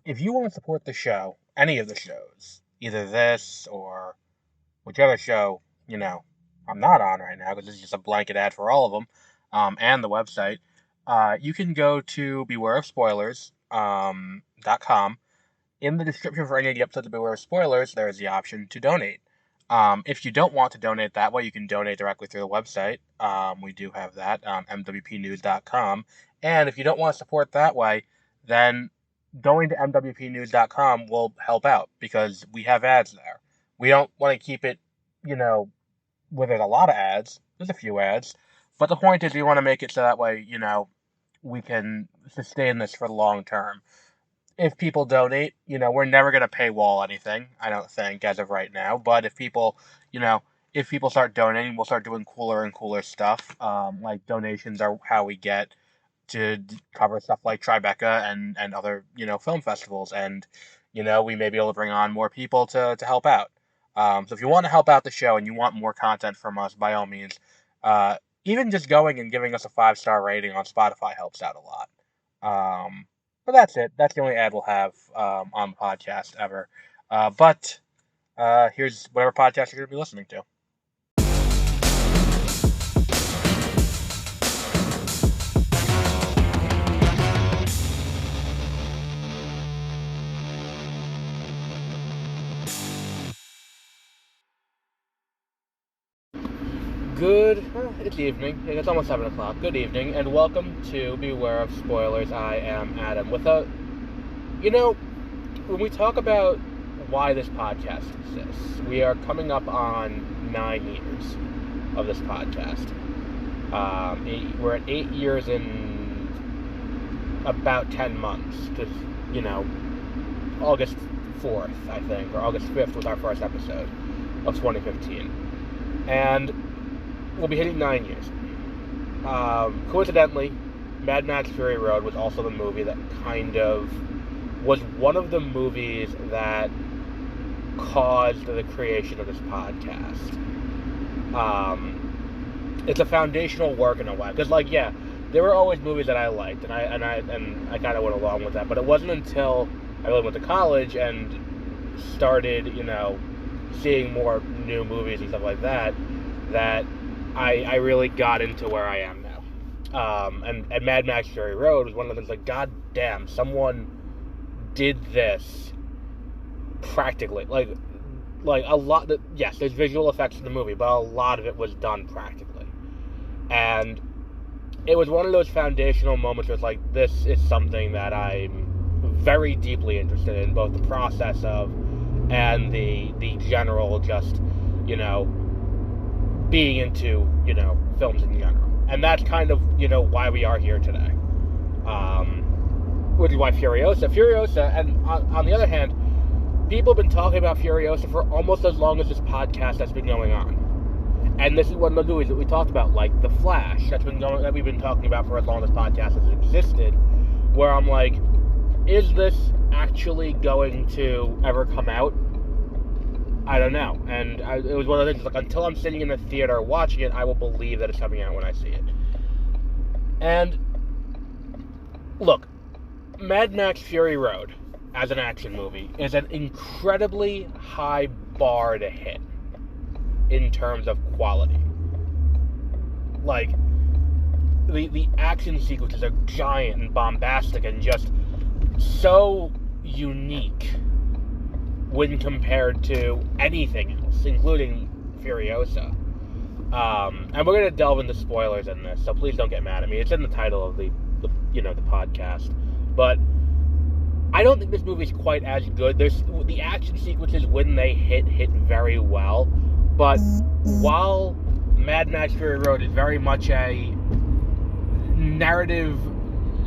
if you want to support the show, any of the shows, either this or whichever show, I'm not on right now because this is just a blanket ad for all of them, and the website, you can go to bewareofspoilers.com. In the description for any of the episodes of Beware of Spoilers, there is the option to donate. If you don't want to donate that way, you can donate directly through the website. We do have that, mwpnews.com. And if you don't want to support that way, then going to mwpnews.com will help out because we have ads there. We don't want to keep it, where there's a lot of ads. There's a few ads. But the point is we want to make it so that way, we can sustain this for the long term. If people donate, we're never going to paywall anything, I don't think, as of right now. But if people start donating, we'll start doing cooler and cooler stuff. Like donations are how we get to cover stuff like Tribeca and other, film festivals. And, we may be able to bring on more people to help out. So if you want to help out the show and you want more content from us, by all means, even just going and giving us a 5-star rating on Spotify helps out a lot. But that's it. That's the only ad we'll have on the podcast ever. But here's whatever podcast you're going to be listening to. It's evening. It's almost 7 o'clock. Good evening, and welcome to Beware of Spoilers. I am Adam. When we talk about why this podcast exists, we are coming up on 9 years of this podcast. We're at 8 years in about 10 months. Just, August 4th, I think, or August 5th was our first episode of 2015. And we'll be hitting 9 years. Coincidentally, Mad Max Fury Road was also the movie that was one of the movies that caused the creation of this podcast. It's a foundational work in a way, because there were always movies that I liked, and I kind of went along with that. But it wasn't until I really went to college and started, seeing more new movies and stuff like that I really got into where I am now. And Mad Max Fury Road was one of the things like, God damn, someone did this practically. Like a lot, yes, there's visual effects in the movie, but a lot of it was done practically. And it was one of those foundational moments where it's like, this is something that I'm very deeply interested in, both the process of and the general just, being into, films in general. And that's kind of, why we are here today. Which is why Furiosa, and on the other hand, people have been talking about Furiosa for almost as long as this podcast has been going on. And this is one of the movies that we talked about, like The Flash, that we've been talking about for as long as this podcast has existed, where I'm like, is this actually going to ever come out? I don't know. And it was one of the things, like, until I'm sitting in the theater watching it, I will believe that it's coming out when I see it. And, look, Mad Max Fury Road, as an action movie, is an incredibly high bar to hit in terms of quality. Like, the action sequences are giant and bombastic and just so unique when compared to anything else, including Furiosa. And we're going to delve into spoilers in this, so please don't get mad at me. It's in the title of the podcast. But I don't think this movie's quite as good. The action sequences, when they hit very well. But while Mad Max Fury Road is very much a narrative,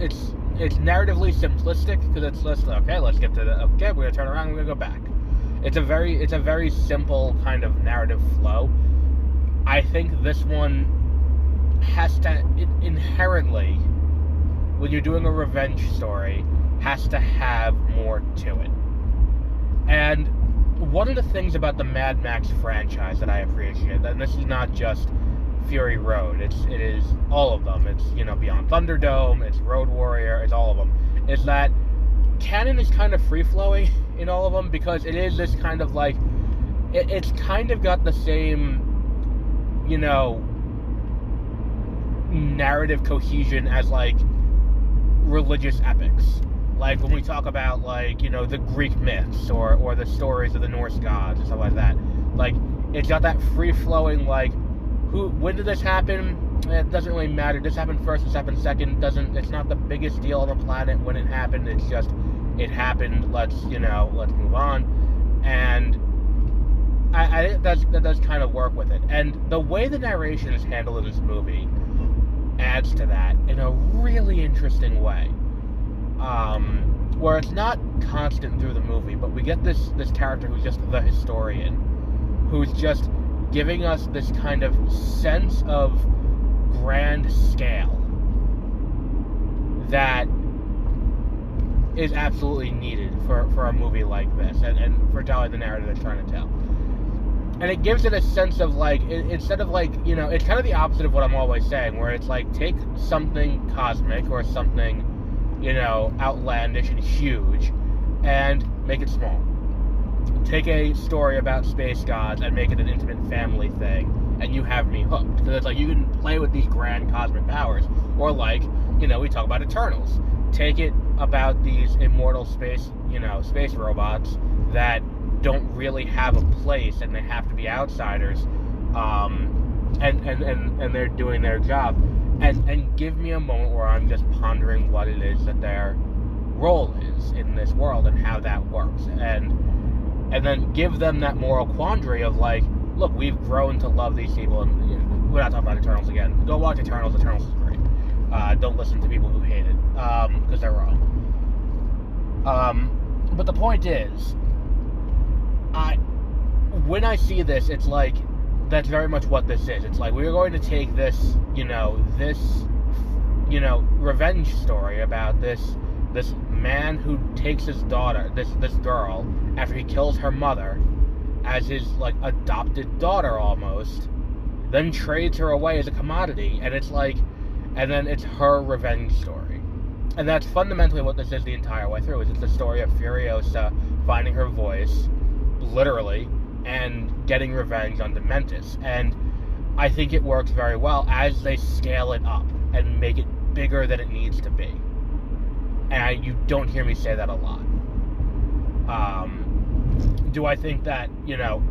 it's narratively simplistic, because it's just, let's get to we're going to turn around and we're going to go back. It's a very simple kind of narrative flow. I think this one has to, inherently, when you're doing a revenge story, has to have more to it. And one of the things about the Mad Max franchise that I appreciate, and this is not just Fury Road, it is all of them. It's, Beyond Thunderdome, it's Road Warrior, it's all of them, is that canon is kind of free-flowing in all of them, because it is this kind of like, it's kind of got the same, narrative cohesion as like religious epics. Like when we talk about like, the Greek myths or the stories of the Norse gods and stuff like that. Like, it's got that free-flowing, like, when did this happen? It doesn't really matter. This happened first, this happened second. It's not the biggest deal on the planet when it happened. It's just, it happened. Let's move on. And I think that does kind of work with it. And the way the narration is handled in this movie adds to that in a really interesting way. Where it's not constant through the movie, but we get this character who's just the historian, who's just giving us this kind of sense of grand scale that is absolutely needed for a movie like this, and for telling the narrative it's trying to tell. And it gives it a sense of, like, instead of, like, it's kind of the opposite of what I'm always saying, where it's like, take something cosmic or something, outlandish and huge, and make it small. Take a story about space gods and make it an intimate family thing, and you have me hooked. Because it's like, you can play with these grand cosmic powers. Or like, we talk about Eternals. Take it about these immortal space robots that don't really have a place, and they have to be outsiders, and they're doing their job. And give me a moment where I'm just pondering what it is that their role is in this world and how that works. And then give them that moral quandary of like, look, we've grown to love these people, and we're not talking about Eternals again. Go watch Eternals. Eternals is great. Don't listen to people who hate it, because they're wrong. But the point is, when I see this, it's like, that's very much what this is. It's like, we're going to take this, revenge story about this man who takes his daughter, this girl, after he kills her mother, as his, like, adopted daughter almost, then trades her away as a commodity, and it's like, and then it's her revenge story. And that's fundamentally what this is the entire way through, is it's the story of Furiosa finding her voice, literally, and getting revenge on Dementis. And I think it works very well as they scale it up and make it bigger than it needs to be. And you don't hear me say that a lot. Do I think that,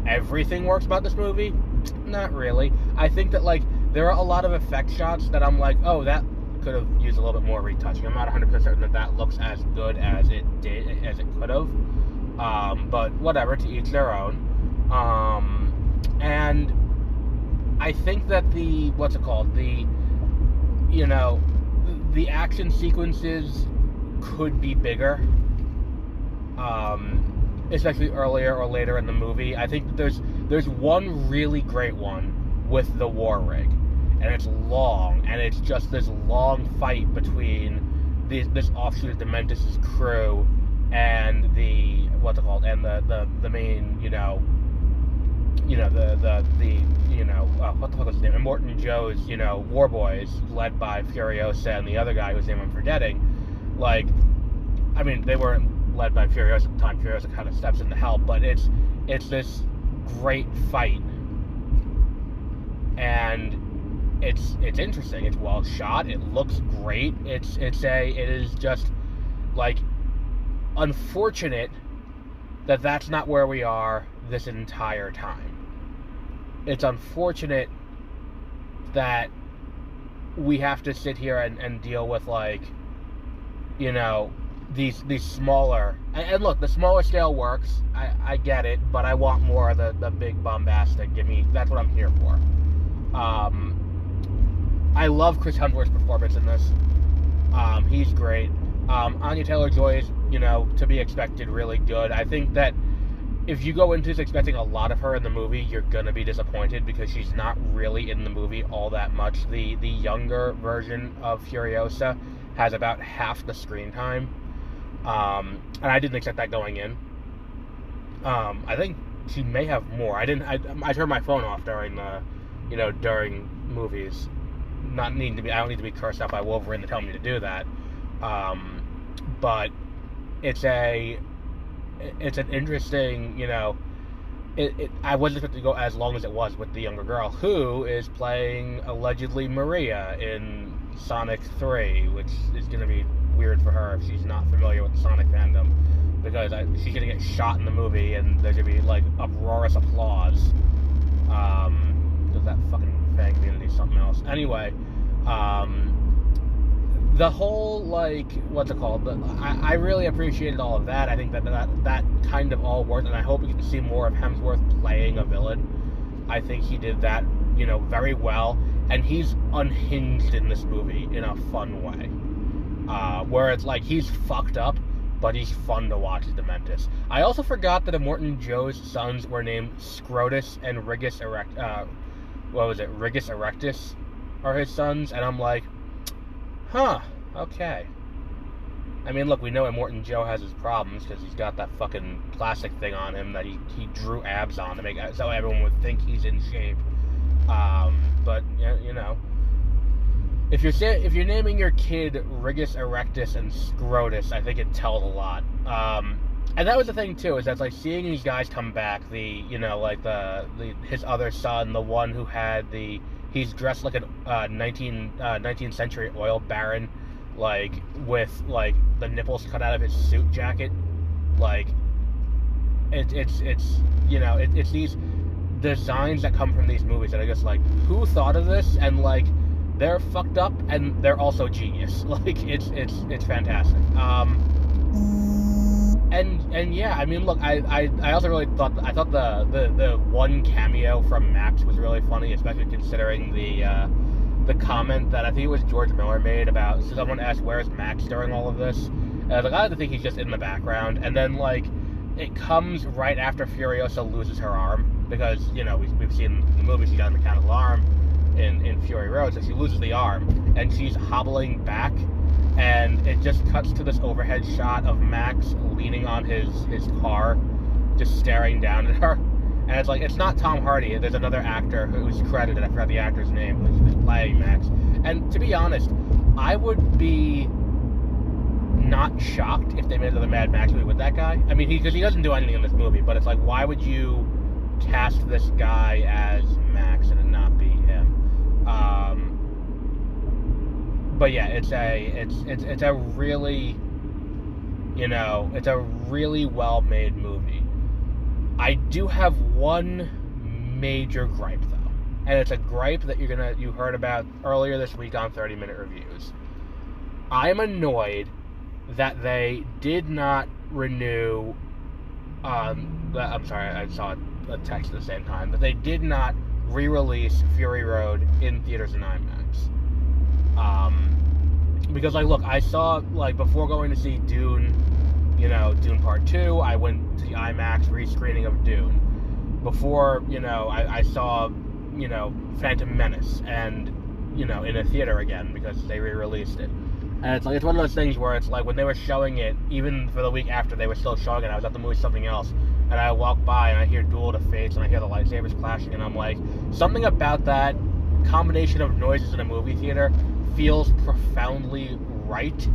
everything works about this movie? Not really. I think that, like, there are a lot of effect shots that I'm like, oh, that could have used a little bit more retouching. I'm not 100% certain that looks as good as it could have. But whatever, to each their own. And I think that the action sequences could be bigger, especially earlier or later in the movie. I think there's one really great one with the war rig, and it's long, and it's just this long fight between this offshoot of Dementis' crew and the main, what the fuck was his name? Immortan Joe's, war boys, led by Furiosa and the other guy whose name I'm forgetting. Like, I mean, they weren't led by Furiosa at the time. Furiosa kind of steps in to help, but it's this great fight, and it's interesting. It's well shot. It looks great. It is just, like, unfortunate that that's not where we are this entire time. It's unfortunate that we have to sit here and deal with, like, these smaller, and look, the smaller scale works. I get it, but I want more of the big bombastic. That's what I'm here for. I love Chris Hemsworth's performance in this. He's great. Anya Taylor-Joy is, to be expected, really good. I think that if you go into this expecting a lot of her in the movie, you're gonna be disappointed, because she's not really in the movie all that much. The younger version of Furiosa has about half the screen time, and I didn't expect that going in. I think she may have more. I turned my phone off during during movies. I don't need to be cursed out by Wolverine to tell me to do that. But it's an interesting, I wasn't expecting to go as long as it was with the younger girl who is playing allegedly Maria in Sonic 3, which is going to be weird for her if she's not familiar with the Sonic fandom, because she's going to get shot in the movie and there's going to be like uproarious applause because that fucking fan community is something else. Anyway, the whole, like, what's it called? I really appreciated all of that. I think that kind of all worked, and I hope we get to see more of Hemsworth playing a villain. I think he did that, very well, and he's unhinged in this movie in a fun way. Where it's like, he's fucked up, but he's fun to watch as Dementus. I also forgot that Immortan Joe's sons were named Scrotus and Rigus Rigus Erectus are his sons, and I'm like, huh, okay. I mean, look, we know Immortan Joe has his problems because he's got that fucking plastic thing on him that he drew abs on to make it so everyone would think he's in shape. But if you're naming your kid Rigus Erectus and Scrotus, I think it tells a lot. And that was the thing too, is that's like seeing these guys come back. His other son, the one who had he's dressed like a 19th century oil baron, like with like the nipples cut out of his suit jacket. Like it's these designs that come from these movies that are just like, who thought of this? And like, they're fucked up and they're also genius. Like it's fantastic. And yeah, I mean, look, I also really thought the one cameo from Max was really funny, especially considering the comment that I think it was George Miller made about someone asked where's Max during all of this. And I was like, I like to think he's just in the background, and then like it comes right after Furiosa loses her arm, because we've seen the movie, she got a mechanical arm in Fury Road, so she loses the arm and she's hobbling back. And it just cuts to this overhead shot of Max leaning on his car, just staring down at her. And it's like, it's not Tom Hardy. There's another actor who's credited, I forgot the actor's name, who's playing Max. And to be honest, I would be not shocked if they made another Mad Max movie with that guy. I mean, because he doesn't do anything in this movie, but it's like, why would you cast this guy as Max and it not be him? But yeah, it's a really, it's a really well-made movie. I do have one major gripe though, and it's a gripe that you heard about earlier this week on 30-minute reviews. I'm annoyed that they did not renew. I'm sorry, I saw a text at the same time, but they did not re-release Fury Road in theaters and IMAX. Because, like, look, I saw, like, before going to see Dune, Dune Part 2, I went to the IMAX re-screening of Dune. Before, I saw, Phantom Menace, and, in a theater again, because they re-released it. And it's like, it's one of those things where it's like, when they were showing it, even for the week after they were still showing it, I was at the movie Something Else, and I walk by and I hear Duel of the Fates, and I hear the lightsabers clashing, and I'm like, something about that combination of noises in a movie theater feels profoundly right,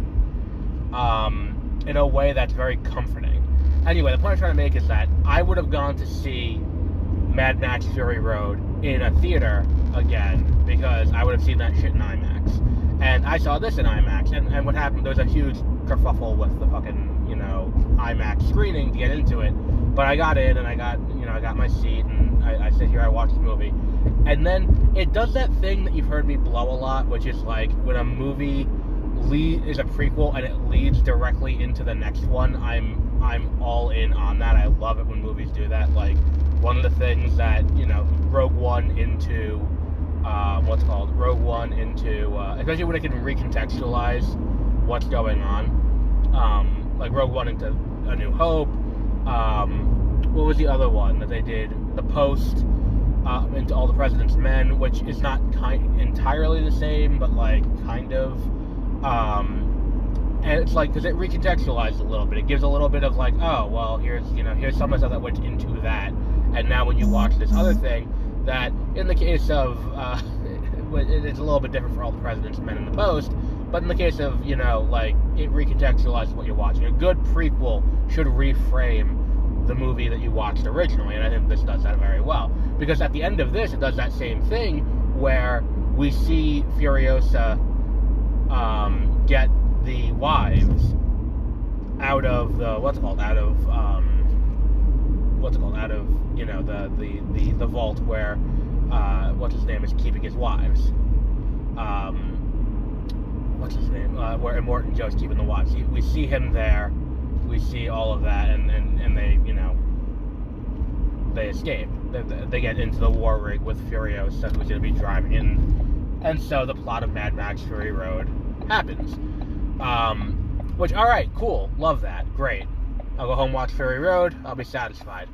in a way that's very comforting. Anyway, the point I'm trying to make is that I would have gone to see Mad Max Fury Road in a theater again, because I would have seen that shit in IMAX. And I saw this in IMAX, and what happened, there was a huge kerfuffle with the fucking, IMAX screening to get into it. But I got in, and I got my seat, and I sit here, I watch the movie. And then it does that thing that you've heard me blow a lot, which is like, when a movie is a prequel and it leads directly into the next one, I'm all in on that. I love it when movies do that. Like, one of the things that, Rogue One into, especially when it can recontextualize what's going on. Like Rogue One into A New Hope. What was the other one that they did? The Post, into All the President's Men, which is not entirely the same, but like kind of. And it's like, because it recontextualized a little bit. It gives a little bit of like, oh, well, here's some of the stuff that went into that. And now when you watch this other thing, that in the case of, it's a little bit different for All the President's Men in the Post, But in the case of, you know, like, it recontextualizes what you're watching. A good prequel should reframe the movie that you watched originally, and I think this does that very well. Because at the end of this, it does that same thing where we see Furiosa get the wives out of the you know, the vault where what's his name is keeping his wives. What's his name? Where Immortan Joe's keeping the wives. We see him there. We see all of that, and they, you know, they escape. They get into the war rig with Furiosa, who's going to be driving in, and so the plot of Mad Max Fury Road happens. Which, alright, cool, love that, great. I'll go home, watch Fury Road, I'll be satisfied.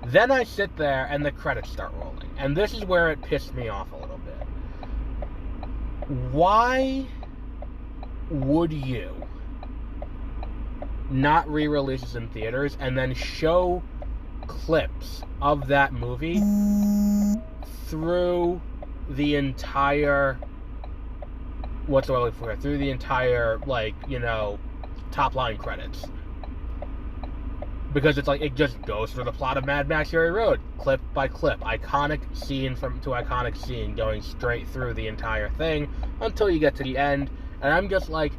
Then I sit there, and the credits start rolling. And this is where it pissed me off a little bit. Why would you not re-release this in theaters and then show clips of that movie through the entire... what's the word I'm looking for? Through the entire, like, you know, top-line credits. Because it's like, it just goes through the plot of Mad Max Fury Road, clip by clip, iconic scene to iconic scene, going straight through the entire thing until you get to the end. And I'm just like,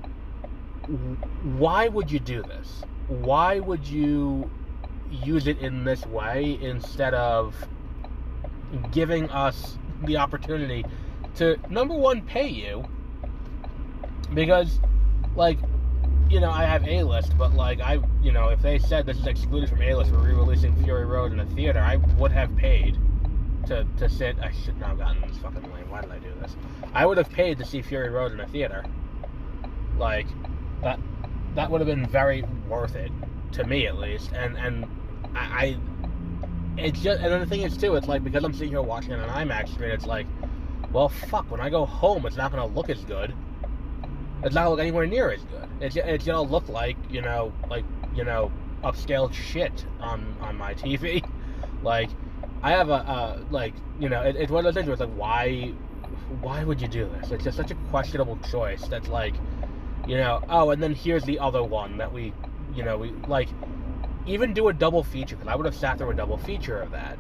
why would you do this? Why would you use it in this way instead of giving us the opportunity to, number one, pay you? Because, like, you know, I have A-list, but, like, you know, if they said this is excluded from A-list, we're re-releasing Fury Road in a theater, I would have paid to sit. I should not have gotten this fucking lame. Why did I do this? I would have paid to see Fury Road in a theater. Like, that would have been very worth it, to me at least, and it's just, and then the thing is, too, it's like, because I'm sitting here watching it on an IMAX screen, it's like, well, fuck, when I go home, it's not going to look as good. It's not going to look anywhere near as good. It's going to look like, you know, upscale shit on my TV. Like, I have like, you know, it's one of those things where it's like, why would you do this? It's just such a questionable choice that's like, you know, oh, and then here's the other one that we like, even do a double feature, because I would have sat through a double feature of that.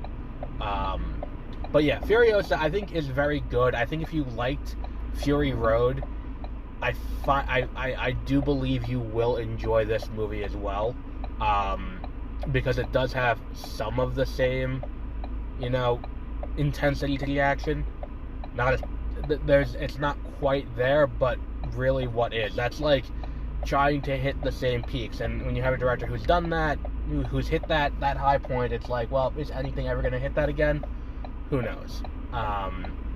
But yeah, Furiosa, I think, is very good. I think if you liked Fury Road, I do believe you will enjoy this movie as well, because it does have some of the same, you know, intensity to the action. It's not quite there, but really what is. That's like trying to hit the same peaks, and when you have a director who's done that, who's hit that high point, it's like, well, is anything ever going to hit that again? Who knows?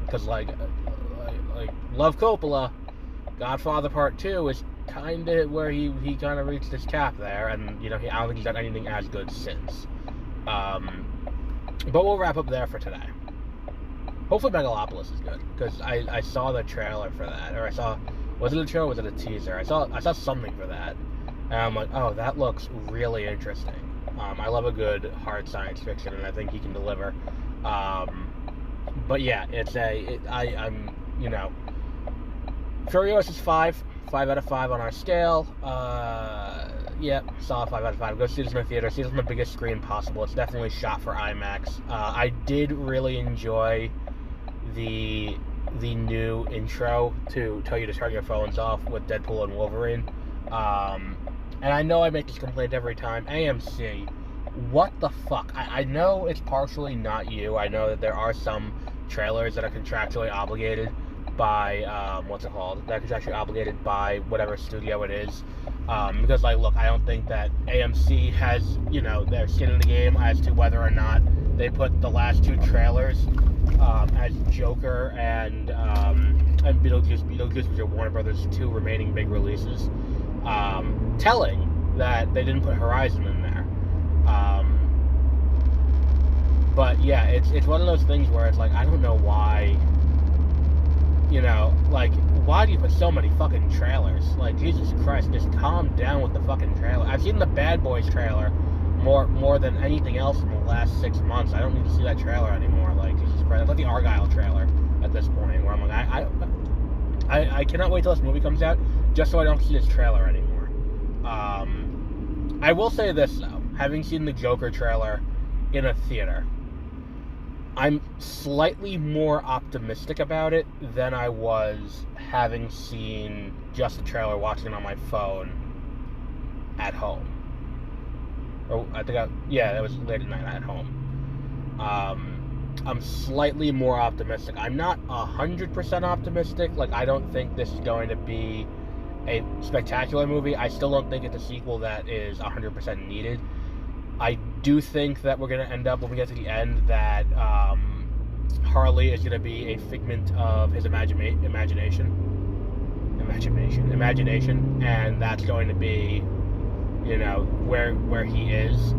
Because like Love Coppola, Godfather Part 2 is kind of where he kind of reached his cap there, and, you know, I don't think he's done anything as good since. But we'll wrap up there for today. Hopefully Megalopolis is good, because I saw the trailer for that, or was it a trailer or was it a teaser? I saw something for that, and I'm like, oh, that looks really interesting. I love a good hard science fiction, and I think he can deliver. But yeah, I'm, you know, Furiosa's 5 out of 5 on our scale. Yeah, solid 5 out of 5. Go see this in the theater. See this on the biggest screen possible. It's definitely shot for IMAX. I did really enjoy the new intro to tell you to turn your phones off with Deadpool and Wolverine. And I know I make this complaint every time. AMC, what the fuck? I know it's partially not you. I know that there are some trailers that are contractually obligated by, they're contractually obligated by whatever studio it is. Because, like, look, I don't think that AMC has, you know, their skin in the game as to whether or not they put the last 2 trailers as Joker and Beetlejuice, which are Warner Brothers' 2 remaining big releases, telling that they didn't put Horizon in there. But yeah, it's one of those things where it's like, I don't know why, you know, like, why do you put so many fucking trailers? Like, Jesus Christ, just calm down with the fucking trailer. I've seen the Bad Boys trailer more than anything else in the last 6 months. I don't need to see that trailer anymore. Like, Jesus Christ, it's like the Argyle trailer at this point, where I'm like, I cannot wait till this movie comes out just so I don't see this trailer anymore. I will say this, though. Having seen the Joker trailer in a theater, I'm slightly more optimistic about it than I was having seen just the trailer, watching it on my phone at home. Or I think it was late at night at home. I'm slightly more optimistic. I'm not 100% optimistic. Like, I don't think this is going to be a spectacular movie. I still don't think it's a sequel that is 100% needed. I do think that we're going to end up, when we get to the end, that Harley is going to be a figment of his imagination, and that's going to be, where he is.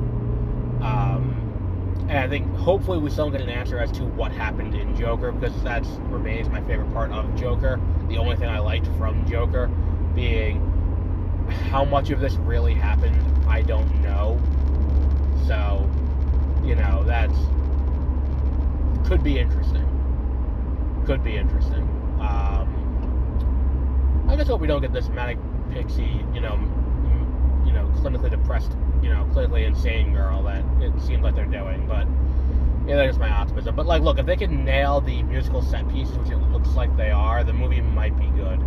And I think hopefully we still get an answer as to what happened in Joker, because that remains my favorite part of Joker. The only thing I liked from Joker being how much of this really happened, I don't know. So, that's could be interesting. I just hope we don't get this manic pixie, clinically depressed, clinically insane girl that it seems like they're doing. But that's just my optimism. But look, if they can nail the musical set pieces, which it looks like they are, the movie might be good.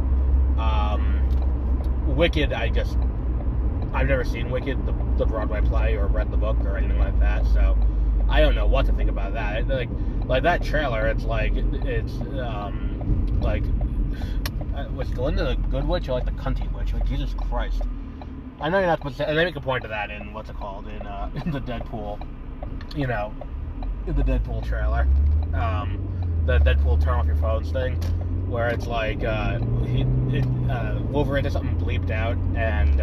Wicked, I've never seen Wicked, the Broadway play, or read the book or anything like that, so I don't know what to think about that. Like that trailer, was Glinda the Good Witch or like the Cunty Witch? Like, Jesus Christ. I know you're not supposed to say, and they make a point of that in in the Deadpool, in the Deadpool trailer, the Deadpool turn off your phones thing, where it's like Wolverine does something bleeped out, and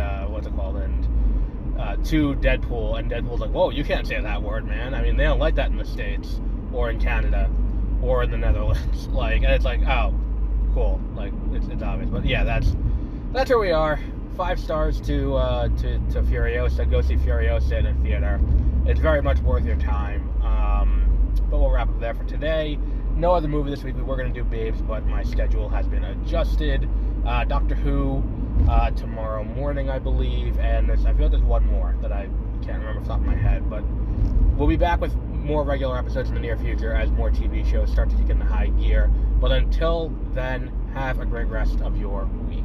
to Deadpool, and Deadpool's like, whoa, you can't say that word, man. I mean, they don't like that in the States, or in Canada, or in the Netherlands. And it's like, oh, cool. Like, it's obvious. But yeah, that's where we are. 5 stars to Furiosa. Go see Furiosa in a theater. It's very much worth your time. But we'll wrap up there for today. No other movie this week. We were going to do Babes, but my schedule has been adjusted. Doctor Who tomorrow morning, I believe, and I feel like there's one more that I can't remember off the top of my head, but we'll be back with more regular episodes in the near future as more TV shows start to kick in the high gear. But until then, have a great rest of your week.